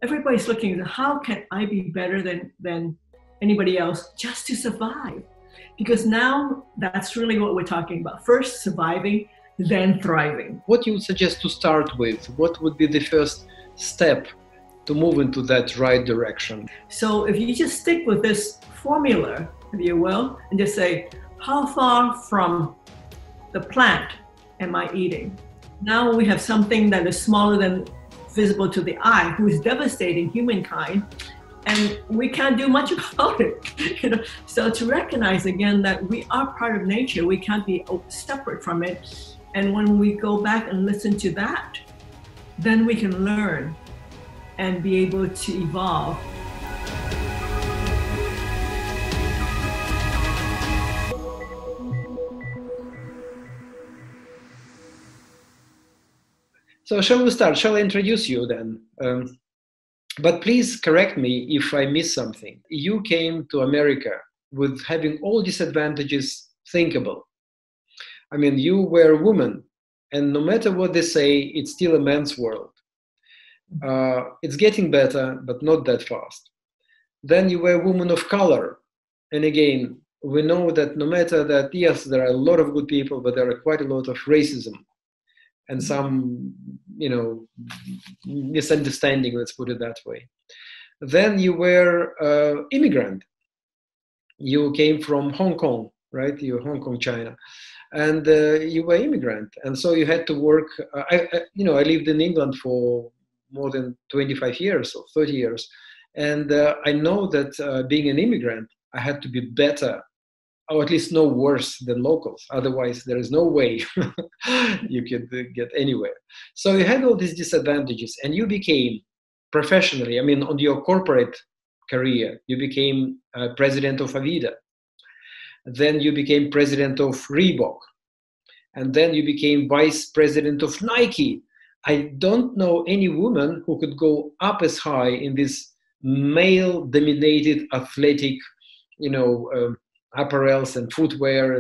everybody's looking at how can I be better than anybody else just to survive? Because now that's really what we're talking about. First surviving, then thriving. What you would suggest to start with? What would be the first step to move into that right direction? So if you just stick with this formula, if you will, and just say, how far from the plant am I eating? Now we have something that is smaller than visible to the eye, who is devastating humankind, and we can't do much about it. So to recognize again that we are part of nature, we can't be separate from it. And when we go back and listen to that, then we can learn and be able to evolve. So shall we start? Shall I introduce you then? But please correct me if I miss something. You came to America with having all disadvantages thinkable. I mean, you were a woman, and no matter what they say, it's still a man's world. It's getting better, but not that fast. Then you were a woman of color. And again, we know that no matter that, yes, there are a lot of good people, but there are quite a lot of racism and some, misunderstanding, let's put it that way. Then you were immigrant. You came from Hong Kong, right? You're Hong Kong, China. And you were immigrant. And so you had to work. I lived in England for more than 25 years or 30 years. And I know that being an immigrant, I had to be better, or at least no worse than locals. Otherwise, there is no way you could get anywhere. So you had all these disadvantages, and you became professionally, on your corporate career, you became president of Avida. Then you became president of Reebok. And then you became vice president of Nike. I don't know any woman who could go up as high in this male-dominated athletic, apparels and footwear,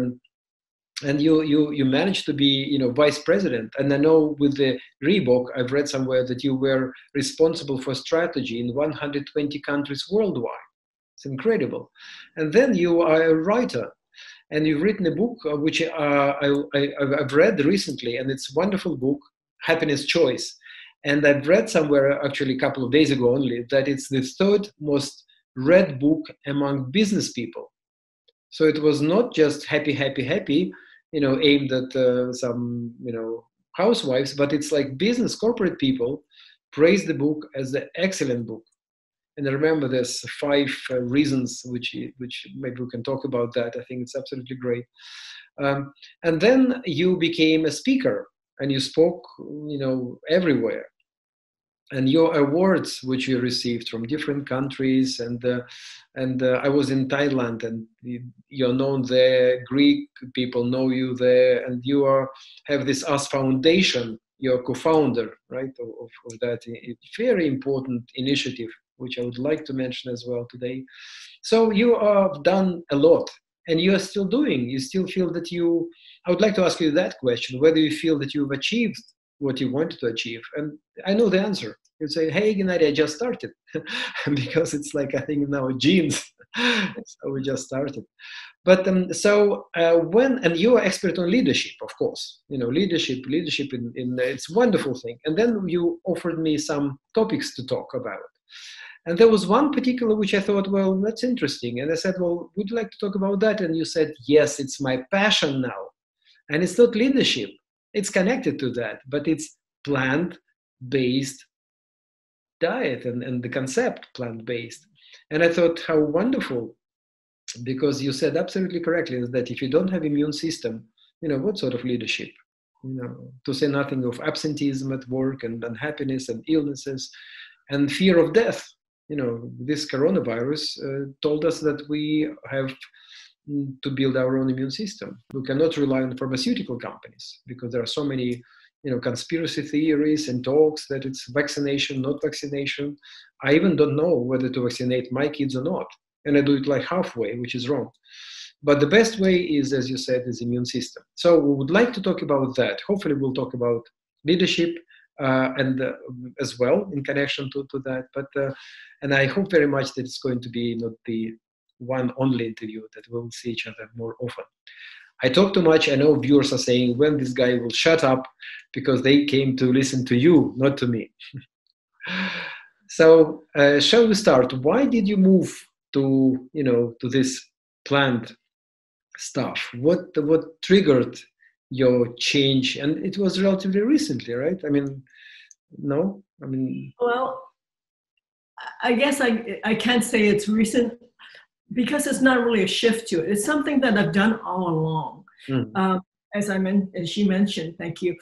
and you managed to be, vice president. And I know with the Reebok, I've read somewhere that you were responsible for strategy in 120 countries worldwide. It's incredible. And then you are a writer, and you've written a book which I've read recently, and it's a wonderful book, Happiness Choice. And I've read somewhere, actually a couple of days ago only, that it's the third most read book among business people. So it was not just happy, happy, happy, aimed at some, housewives, but it's like business, corporate people praise the book as an excellent book. And I remember there's 5 reasons, which maybe we can talk about that. I think it's absolutely great. And then you became a speaker, and you spoke, everywhere. And your awards, which you received from different countries, and I was in Thailand, and you're known there. Greek people know you there, and you have this US Foundation. You're a co-founder, right, of that very important initiative, which I would like to mention as well today. So you have done a lot, and you are still doing. You still feel that I would like to ask you that question, whether you feel that you've achieved what you wanted to achieve. And I know the answer. You'd say, hey, Gennady, I just started. Because it's like, I think now genes. So we just started. But and you are expert on leadership, of course. Leadership in it's a wonderful thing. And then you offered me some topics to talk about. And there was one particular which I thought, well, that's interesting. And I said, well, would you like to talk about that? And you said, yes, it's my passion now. And it's not leadership. It's connected to that, but it's plant-based diet and the concept plant-based. And I thought how wonderful, because you said absolutely correctly that if you don't have immune system, what sort of leadership? To say nothing of absenteeism at work and unhappiness and illnesses and fear of death. This coronavirus told us that we have to build our own immune system. We cannot rely on pharmaceutical companies because there are so many, conspiracy theories and talks that it's vaccination, not vaccination. I even don't know whether to vaccinate my kids or not. And I do it like halfway, which is wrong. But the best way is, as you said, is immune system. So we would like to talk about that. Hopefully we'll talk about leadership, and as well in connection to that. But and I hope very much that it's going to be not the one only interview, that we'll see each other more often. I talk too much. I know viewers are saying when this guy will shut up, because they came to listen to you, not to me. So shall we start? Why did you move to to this plant stuff? What triggered your change? And it was relatively recently, right? I mean, no, I mean. Well, I guess I can't say it's recent, because it's not really a shift to it. It's something that I've done all along. As she mentioned, thank you.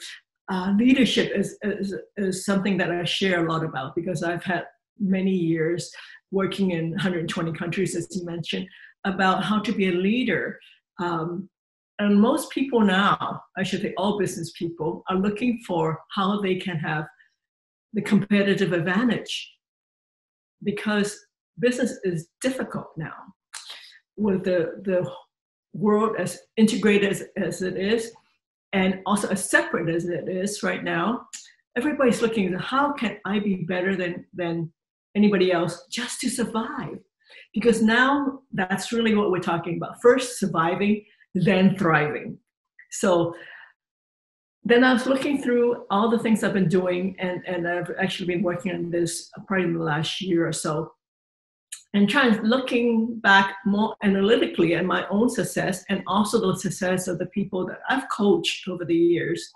Leadership is something that I share a lot about, because I've had many years working in 120 countries, as you mentioned, about how to be a leader. And most people now, I should say all business people, are looking for how they can have the competitive advantage, because business is difficult now. With the world as integrated as it is, and also as separate as it is right now, everybody's looking at how can I be better than anybody else just to survive? Because now that's really what we're talking about. First surviving, then thriving. So then I was looking through all the things I've been doing, and I've actually been working on this probably in the last year or so, and looking back more analytically at my own success, and also the success of the people that I've coached over the years,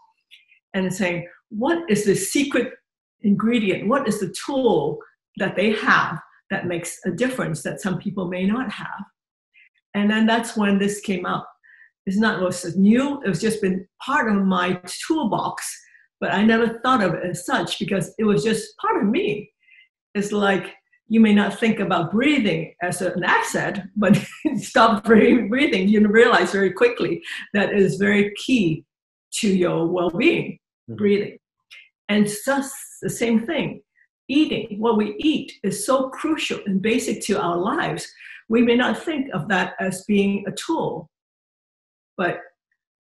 and saying, what is the secret ingredient? What is the tool that they have that makes a difference that some people may not have? And then that's when this came up. It's not what's new, it's just been part of my toolbox, but I never thought of it as such, because it was just part of me. It's like, you may not think about breathing as an asset, but stop breathing, you realize very quickly that it is very key to your well-being, breathing. And just the same thing, eating. What we eat is so crucial and basic to our lives. We may not think of that as being a tool, but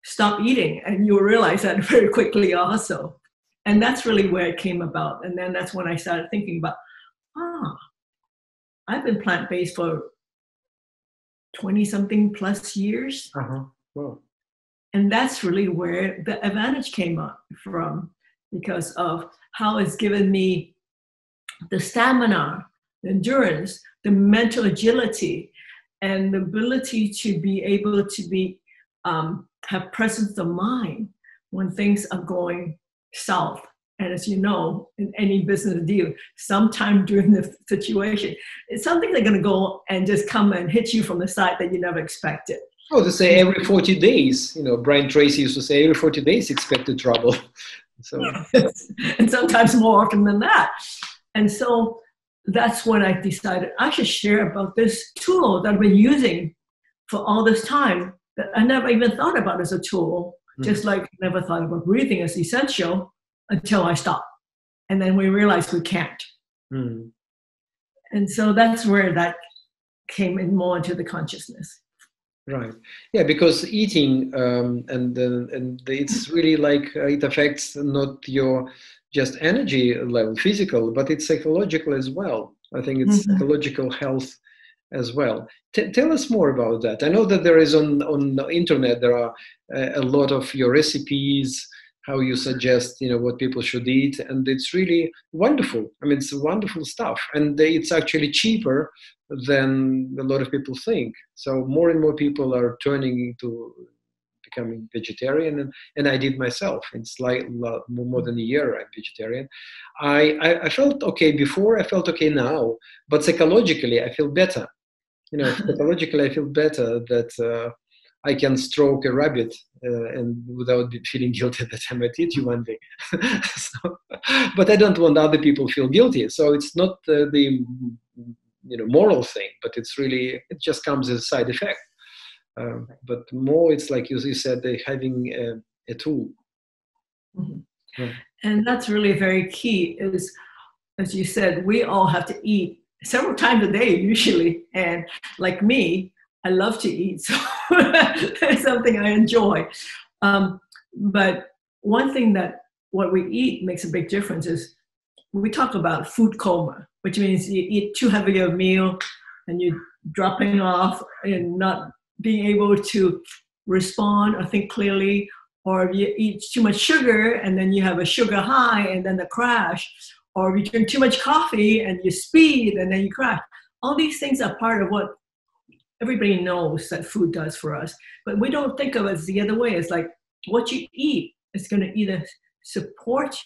stop eating and you'll realize that very quickly also. And that's really where it came about. And then that's when I started thinking about, I've been plant-based for 20-something plus years. Wow. And that's really where the advantage came up from, because of how it's given me the stamina, the endurance, the mental agility, and the ability to be able to be have presence of mind when things are going south. And as you know, in any business deal, sometime during the situation, it's something they're going to go and just come and hit you from the side that you never expected. Oh, they say every 40 days. Brian Tracy used to say every 40 days expected trouble. So, and sometimes more often than that. And so that's when I decided I should share about this tool that I've been using for all this time that I never even thought about as a tool, just like I never thought about breathing as essential until I stopped. And then we realized we can't. And so that's where that came in more into the consciousness. Right. Yeah, because eating and it's really like it affects not your just energy level, physical, but it's psychological as well. I think it's psychological health as well. Tell us more about that. I know that there is on the internet, there are a lot of your recipes, how you suggest, what people should eat. And it's really wonderful. I mean, it's wonderful stuff. And it's actually cheaper than a lot of people think. So more and more people are turning to becoming vegetarian. And I did myself. It's like more than a year I'm vegetarian. I felt okay before, I felt okay now. But psychologically, I feel better. Psychologically, I feel better that I can stroke a rabbit and without feeling guilty that I might eat you one day. But I don't want other people to feel guilty. So it's not the moral thing, but it's really, it just comes as a side effect. But more, it's like you said, having a tool. Yeah. And that's really very key is, as you said, we all have to eat several times a day usually. And like me, I love to eat, so it's something I enjoy. But one thing that what we eat makes a big difference. Is we talk about food coma, which means you eat too heavy a meal and you're dropping off and not being able to respond or think clearly, or you eat too much sugar and then you have a sugar high and then a crash, or you drink too much coffee and you speed and then you crash. All these things are part of what everybody knows that food does for us, but we don't think of it as the other way. It's like what you eat is going to either support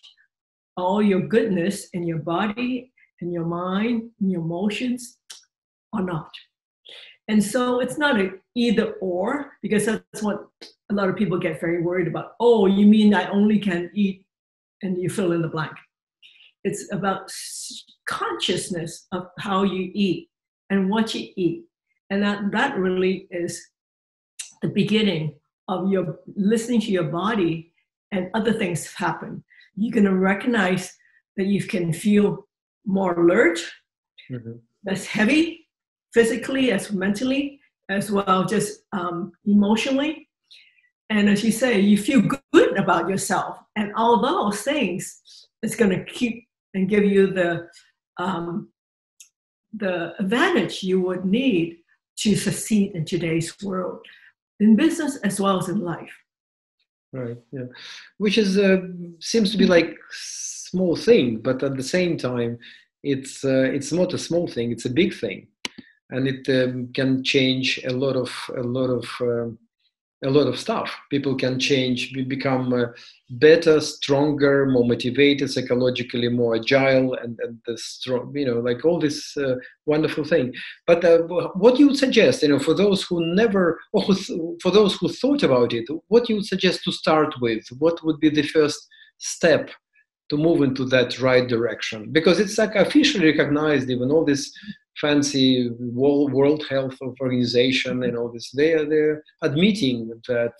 all your goodness in your body, in your mind, in your emotions, or not. And so it's not an either or, because that's what a lot of people get very worried about. Oh, you mean I only can eat, and you fill in the blank. It's about consciousness of how you eat and what you eat. And that really is the beginning of your listening to your body, and other things happen. You're going to recognize that you can feel more alert, less heavy, physically as mentally, as well just emotionally. And as you say, you feel good about yourself. And all those things is going to keep and give you the advantage you would need to succeed in today's world, in business as well as in life. Right. Yeah. Which is seems to be like small thing, but at the same time, it's not a small thing; it's a big thing, and it can change a lot of stuff. People can change, become better, stronger, more motivated, psychologically more agile, and the strong, like all this wonderful thing. But what you would suggest, for those who never, or for those who thought about it, what you would suggest to start with? What would be the first step to move into that right direction? Because it's like officially recognized, even all this fancy World Health Organization and all this, they're admitting that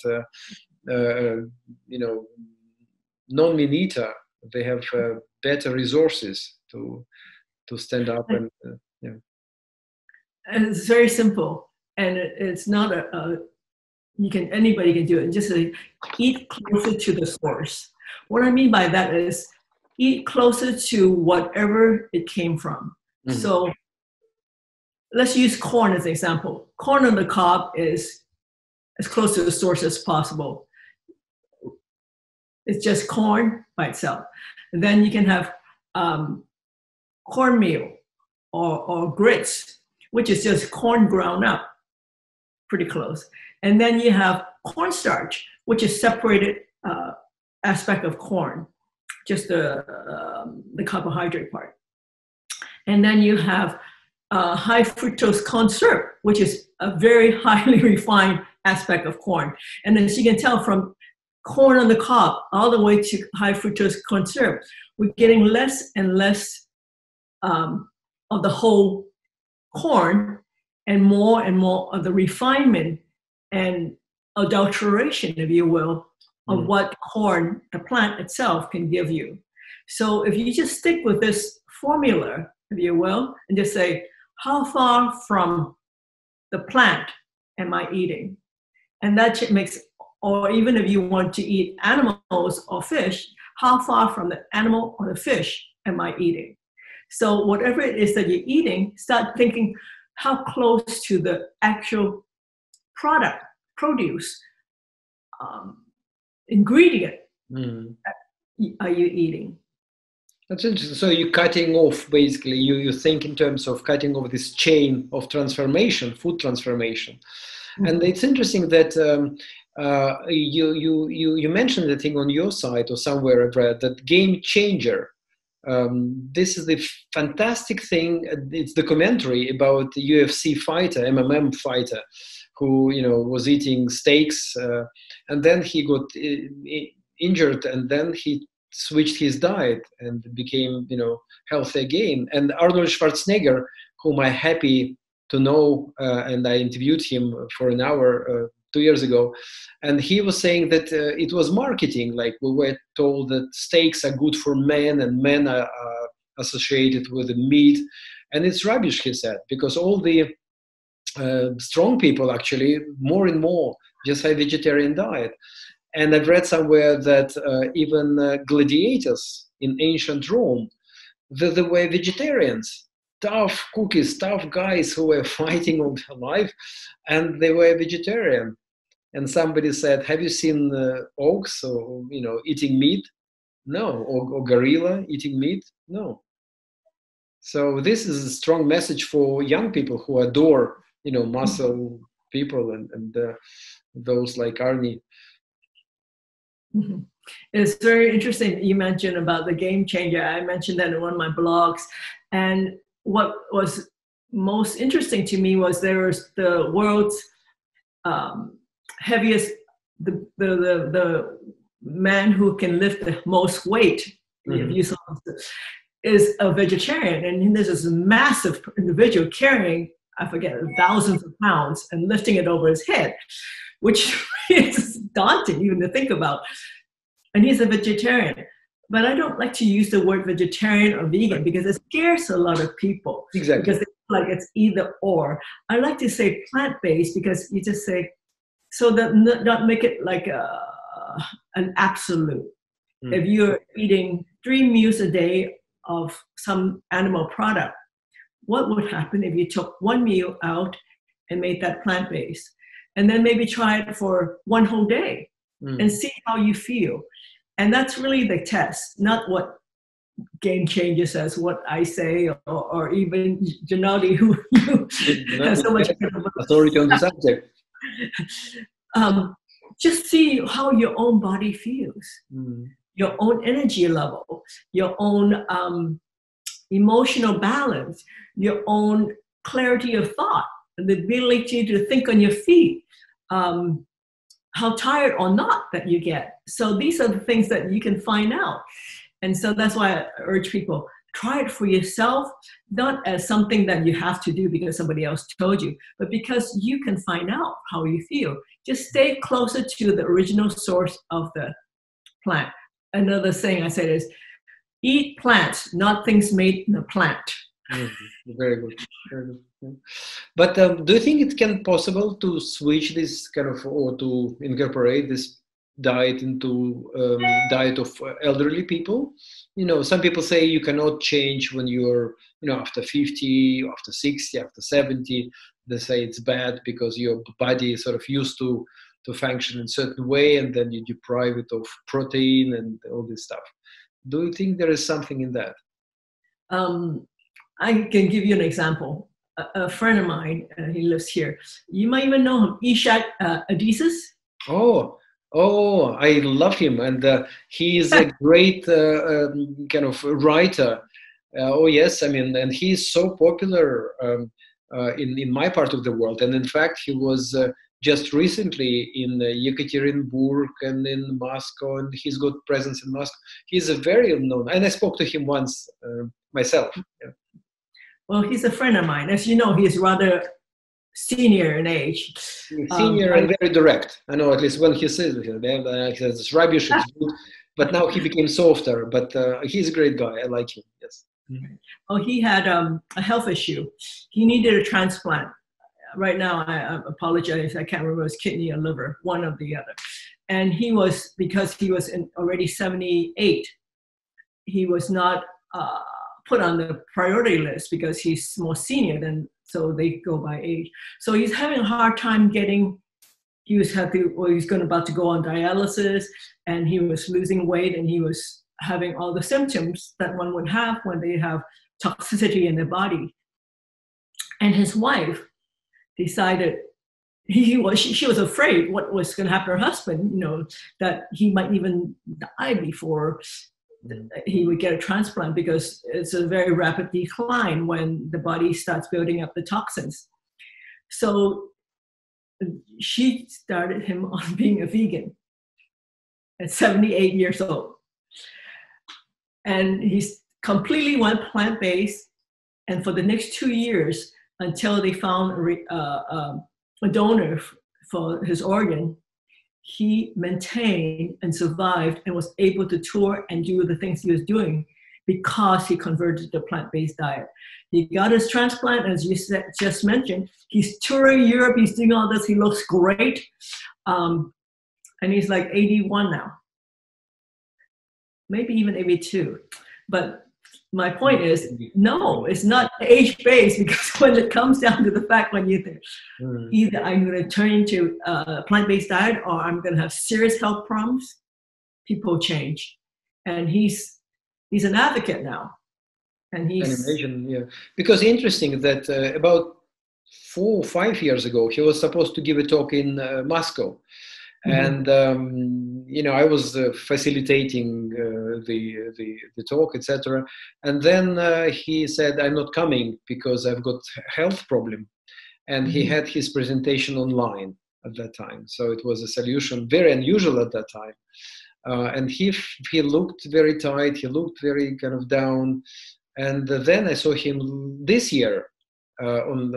non-meat-eater, they have better resources to stand up and And it's very simple, and it's not anybody can do it. Just eat closer to the source. What I mean by that is eat closer to whatever it came from. Mm-hmm. So let's use corn as an example. Corn on the cob is as close to the source as possible. It's just corn by itself. And then you can have cornmeal or grits, which is just corn ground up, pretty close. And then you have cornstarch, which is separated aspect of corn, just the carbohydrate part. And then you have high fructose corn syrup, which is a very highly refined aspect of corn. And as you can tell from corn on the cob all the way to high fructose corn syrup, we're getting less and less of the whole corn and more of the refinement and adulteration, if you will, of what corn, the plant itself, can give you. So if you just stick with this formula, if you will, and just say, how far from the plant am I eating? And that makes, or even if you want to eat animals or fish, how far from the animal or the fish am I eating? So whatever it is that you're eating, start thinking how close to the actual produce, ingredient are you eating? That's interesting. So you're cutting off, basically, you think in terms of cutting off this chain of transformation, food transformation. Mm-hmm. And it's interesting that you mentioned the thing on your site or somewhere I've read, that game changer. This is the fantastic thing. It's the commentary about the UFC fighter, MMA fighter, who was eating steaks, and then he got injured, and then he switched his diet and became healthy again. And Arnold Schwarzenegger, whom I'm happy to know, and I interviewed him for an hour 2 years ago, and he was saying that it was marketing. Like, we were told that steaks are good for men and men are associated with the meat, and it's rubbish, he said, because all the strong people actually more and more just have vegetarian diet. And I've read somewhere that even gladiators in ancient Rome, they were vegetarians, tough cookies, tough guys who were fighting all their life, and they were vegetarian. And somebody said, "Have you seen oaks or eating meat?" No. Or gorilla eating meat? No. So this is a strong message for young people who adore, muscle people and those like Arnie. Mm-hmm. It's very interesting you mentioned about the game changer. I mentioned that in one of my blogs. And what was most interesting to me was there was the world's heaviest, the man who can lift the most weight, is a vegetarian. And there's this massive individual carrying, I forget, thousands of pounds and lifting it over his head, which is daunting even to think about. And he's a vegetarian. But I don't like to use the word vegetarian or vegan because it scares a lot of people. Exactly. Because they feel like it's either or. I like to say plant-based because you just say, so that not make it like an absolute. If you're eating 3 meals a day of some animal product, what would happen if you took 1 meal out and made that plant-based? And then maybe try it for 1 whole day and see how you feel. And that's really the test, not what Game Changer says, what I say, or even Gennady, who has so much authority on the subject. Just see how your own body feels, your own energy level, your own emotional balance, your own clarity of thought, the ability to think on your feet, how tired or not that you get. So these are the things that you can find out. And so that's why I urge people, try it for yourself, not as something that you have to do because somebody else told you, but because you can find out how you feel. Just stay closer to the original source of the plant. Another thing I said is, eat plants, not things made in a plant. Very good. Very good. Yeah. But do you think it can possible to switch this kind of, or to incorporate this diet into diet of elderly people? Some people say you cannot change when you're, after 50, after 60, after 70. They say it's bad because your body is sort of used to function in a certain way, and then you deprive it of protein and all this stuff. Do you think there is something in that? I can give you an example. A friend of mine, he lives here. You might even know him, Ichak Adizes. Oh, I love him, and he is a great kind of writer. Oh yes, I mean, and he's so popular in my part of the world. And in fact, he was just recently in Yekaterinburg and in Moscow, and he's got presence in Moscow. He's a very known, and I spoke to him once myself. Yeah. Well, he's a friend of mine. As you know, he's rather senior in age. Senior and very direct. I know, at least when he says it's rubbish, it's good. But now he became softer. But he's a great guy. I like him. Yes. Oh, he had a health issue. He needed a transplant. Right now, I apologize. I can't remember his kidney or liver, one or the other. And because he was already 78, he was not put on the priority list because he's more senior than, so they go by age. So he's having a hard time getting, he's about to go on dialysis, and he was losing weight, and he was having all the symptoms that one would have when they have toxicity in their body. And his wife decided, she was afraid what was going to happen to her husband, that he might even die before he would get a transplant, because it's a very rapid decline when the body starts building up the toxins. So she started him on being a vegan at 78 years old. And he completely went plant-based. And for the next 2 years, until they found a donor for his organ, he maintained and survived and was able to tour and do the things he was doing because he converted to plant-based diet. He got his transplant, as you just mentioned. He's touring Europe. He's doing all this. He looks great. and he's like 81 now, maybe even 82. But my point is, no, it's not age-based, because when it comes down to the fact, when you think, either I'm going to turn into a plant-based diet or I'm going to have serious health problems, people change. And he's an advocate now. And he's... Animation, yeah. Because interesting that about 4 or 5 years ago, he was supposed to give a talk in Moscow. And I was facilitating the talk, etc. And then he said, "I'm not coming because I've got health problem." And he had his presentation online at that time, so it was a solution very unusual at that time. And he looked very tight. He looked very kind of down. And then I saw him this year on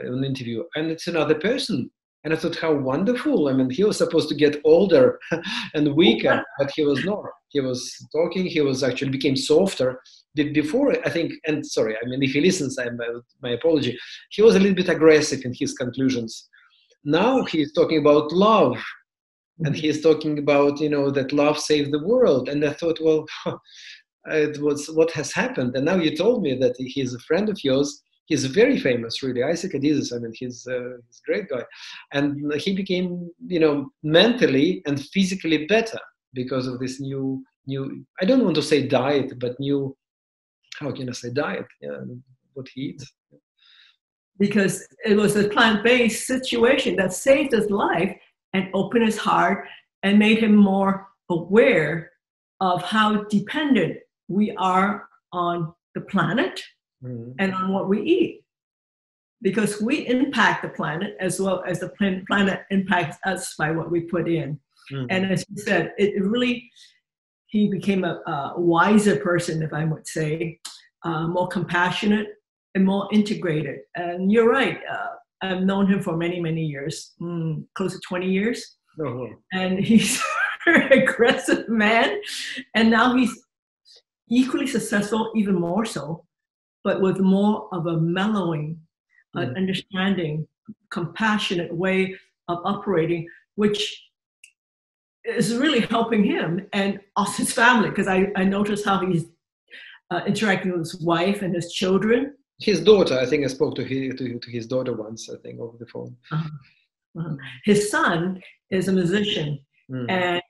an interview, and it's another person. And I thought, how wonderful. I mean, he was supposed to get older and weaker, but he was not. He was talking, he was actually became softer. Before, I think, and sorry, I mean, if he listens, my apology, he was a little bit aggressive in his conclusions. Now he's talking about love, and he's talking about, that love saved the world. And I thought, well, it was what has happened. And now you told me that he's a friend of yours. He's very famous, really, Ichak Adizes. I mean, he's a great guy. And he became, mentally and physically better because of this new, I don't want to say diet, but new, how can I say diet? Yeah, what he eats. Because it was a plant-based situation that saved his life and opened his heart and made him more aware of how dependent we are on the planet and on what we eat, because we impact the planet as well as the planet impacts us by what we put in. And as you said, he became a wiser person, if I would say, more compassionate and more integrated. And you're right, I've known him for many, many years, close to 20 years. And he's a very aggressive man. And now he's equally successful, even more so, but with more of a mellowing, understanding, compassionate way of operating, which is really helping him and also his family, because I noticed how he's interacting with his wife and his children. His daughter, I think I spoke to his daughter once, I think, over the phone. His son is a musician, and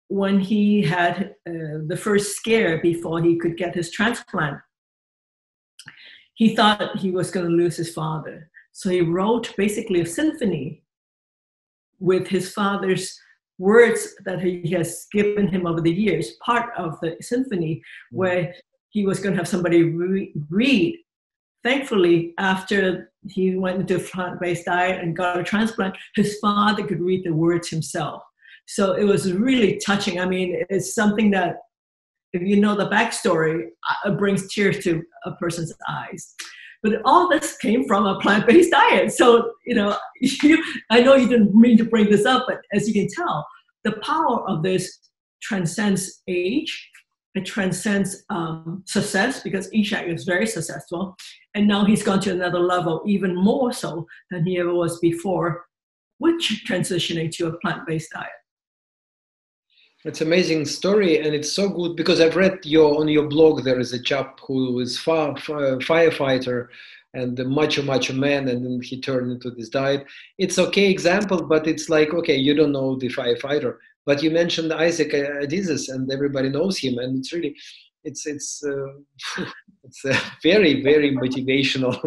when he had the first scare before he could get his transplant, he thought he was going to lose his father. So he wrote basically a symphony with his father's words that he has given him over the years, part of the symphony, where he was going to have somebody read. Thankfully, after he went into a plant-based diet and got a transplant, his father could read the words himself. So it was really touching. I mean, it's something that, if you know the backstory, it brings tears to a person's eyes. But all this came from a plant-based diet. So, I know you didn't mean to bring this up, but as you can tell, the power of this transcends age. It transcends success, because Ichak is very successful. And now he's gone to another level, even more so than he ever was before, with transitioning to a plant-based diet. It's an amazing story, and it's so good because I've read on your blog. There is a chap who is firefighter and the macho man, and then he turned into this diet. It's okay example, but it's like, okay, you don't know the firefighter, but you mentioned Ichak Adizes, and everybody knows him, and it's really, it's a very, very motivational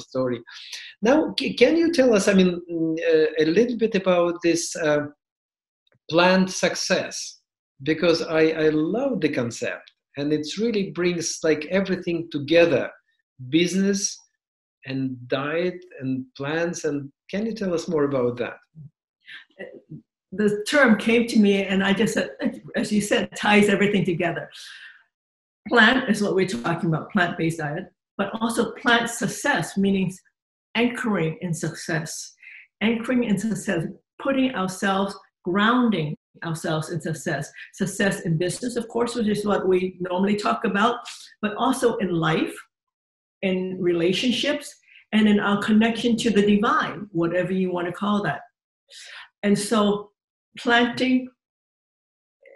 story. Now, can you tell us, a little bit about this? Planned success, because I love the concept, and it really brings like everything together, business and diet and plans. And can you tell us more about that? The term came to me, and I just said, as you said, ties everything together. Plant is what we're talking about, plant-based diet, but also plant success, meaning anchoring in success, putting ourselves, grounding ourselves in success in business, of course, which is what we normally talk about, but also in life, in relationships, and in our connection to the divine, whatever you want to call that. And so planting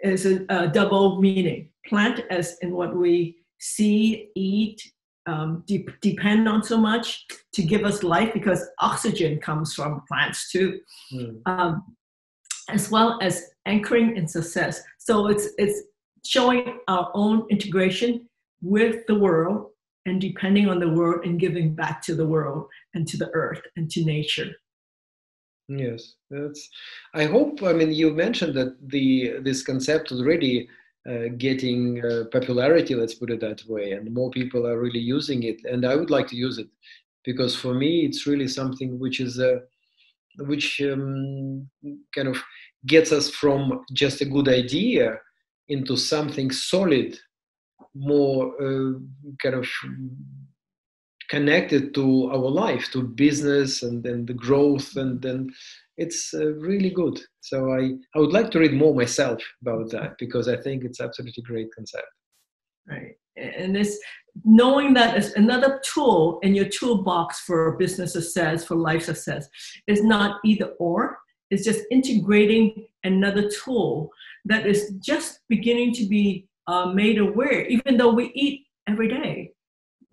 is a double meaning. Plant as in what we see, eat, depend on so much to give us life, because oxygen comes from plants too, as well as anchoring in success. So it's showing our own integration with the world and depending on the world and giving back to the world and to the earth and to nature. Yes, that's. I hope. I mean, you mentioned that this concept is already getting popularity. Let's put it that way, and more people are really using it. And I would like to use it because for me, it's really something which is which kind of gets us from just a good idea into something solid, more kind of connected to our life, to business and then the growth, and then it's really good. So I would like to read more myself about that because I think it's absolutely great concept. Right. And this knowing that is another tool in your toolbox for business success, for life success, is not either or. It's just integrating another tool that is just beginning to be made aware, even though we eat every day.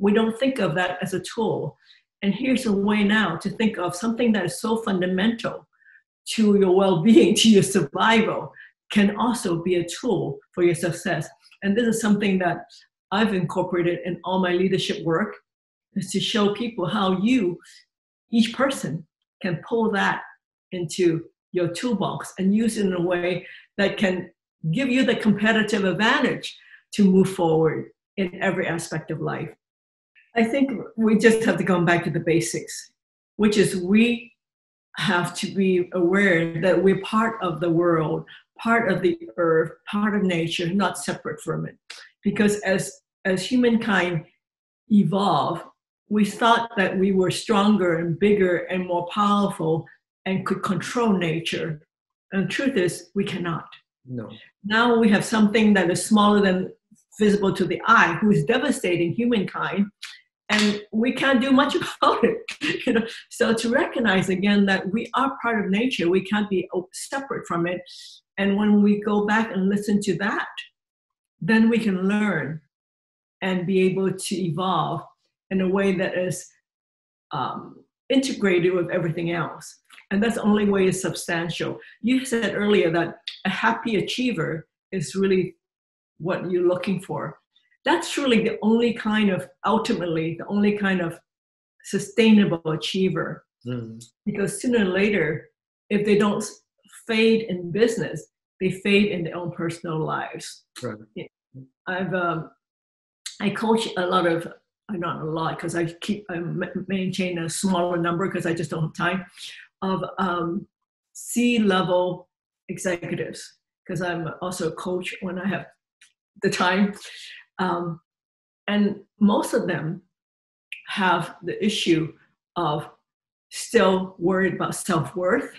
We don't think of that as a tool. And here's a way now to think of something that is so fundamental to your well-being, to your survival, can also be a tool for your success. And this is something that I've incorporated in all my leadership work, is to show people how each person, can pull that into your toolbox and use it in a way that can give you the competitive advantage to move forward in every aspect of life. I think we just have to go back to the basics, which is we have to be aware that we're part of the world, part of the earth, part of nature, not separate from it. Because as humankind evolved, we thought that we were stronger and bigger and more powerful and could control nature. And the truth is, we cannot. No. Now we have something that is smaller than visible to the eye, who is devastating humankind, and we can't do much about it. So to recognize again that we are part of nature, we can't be separate from it. And when we go back and listen to that, then we can learn and be able to evolve in a way that is integrated with everything else. And that's the only way it's substantial. You said earlier that a happy achiever is really what you're looking for. That's really the only kind of, ultimately, the only kind of sustainable achiever. Because sooner or later, if they don't fade in business, they fade in their own personal lives. Right. I coach a lot of, not a lot, because I maintain a smaller number because I just don't have time, of C-level executives, because I'm also a coach when I have the time. And most of them have the issue of still worried about self-worth.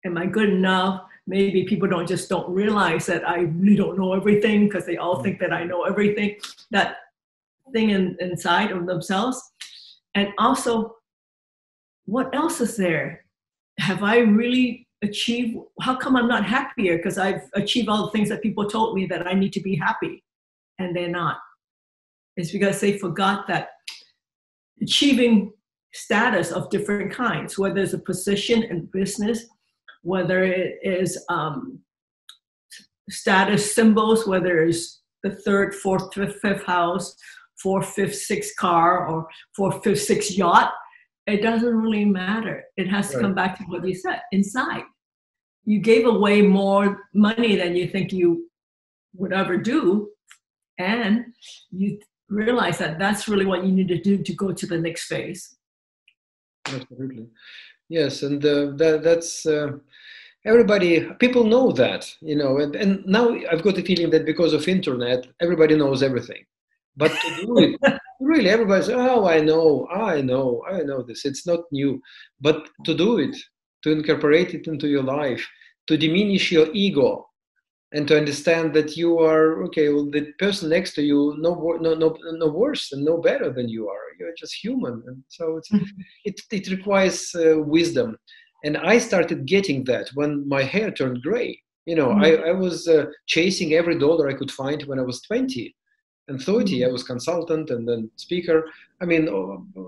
Am I good enough? Maybe people don't realize that I really don't know everything, because they all think that I know everything. That thing inside of themselves. And also, what else is there? Have I really achieved? How come I'm not happier? Because I've achieved all the things that people told me that I need to be happy, and they're not. It's because they forgot that achieving status of different kinds, whether it's a position in business, whether it is status symbols, whether it's the third, fourth, fifth house, fourth, fifth, sixth car, or fourth, fifth, sixth yacht, it doesn't really matter. It has to come back to what you said, inside. You gave away more money than you think you would ever do, and you realize that that's really what you need to do to go to the next phase. Absolutely. Yes, and that's everybody, people know that, and now I've got the feeling that because of internet, everybody knows everything. But to do it, really, everybody says, oh, I know this. It's not new. But to do it, to incorporate it into your life, to diminish your ego, and to understand that you are, okay, well, the person next to you no worse and no better than you are. You're just human. And so it requires wisdom. And I started getting that when my hair turned gray. You know, I was chasing every dollar I could find when I was 20 and 30. I was consultant and then speaker. I mean,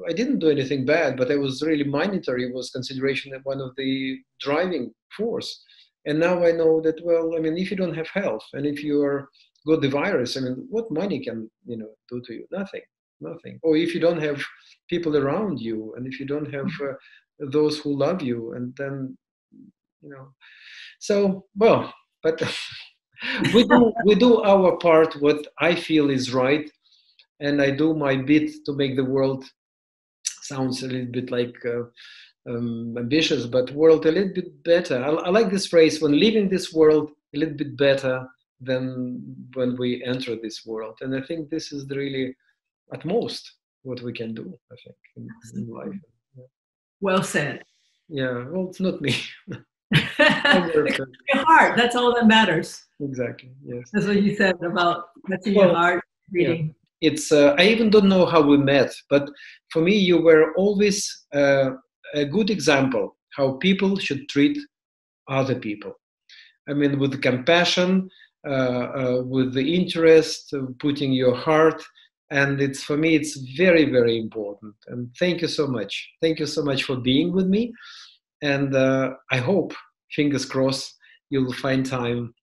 I didn't do anything bad, but I was really monetary was consideration of one of the driving force. And now I know that, well, I mean, if you don't have health and if you are got the virus, I mean, what money can, you know, do to you? Nothing, nothing. Or if you don't have people around you and if you don't have those who love you, and then, you know, so, well, but we do our part, what I feel is right, and I do my bit to make the world, sounds a little bit like ambitious, but world a little bit better. I like this phrase, when leaving this world a little bit better than when we enter this world. And I think this is really at most what we can do, I think, in life. Yeah. Well said. Yeah, well, it's not me. Your heart, that's all that matters. Exactly, yes. That's what you said about that's in your heart, reading. Yeah. It's, I even don't know how we met, but for me, you were always a good example how people should treat other people. I mean, with compassion, with the interest, putting your heart. And it's, for me, it's very, very important. And thank you so much. Thank you so much for being with me. And I hope, fingers crossed, you'll find time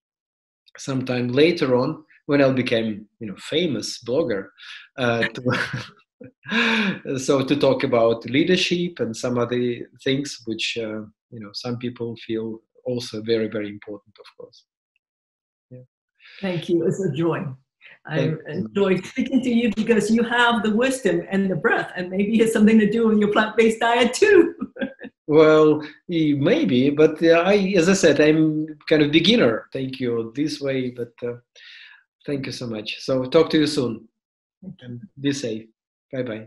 sometime later on when I'll become, you know, famous blogger, so to talk about leadership and some other things which, you know, some people feel also very, very important, of course. Yeah. Thank you. It's a joy. I enjoyed speaking to you because you have the wisdom and the breath, and maybe it's something to do with your plant-based diet too. Well, maybe, but as I said, I'm kind of beginner. Thank you this way, but thank you so much. So talk to you soon, and be safe. Bye-bye.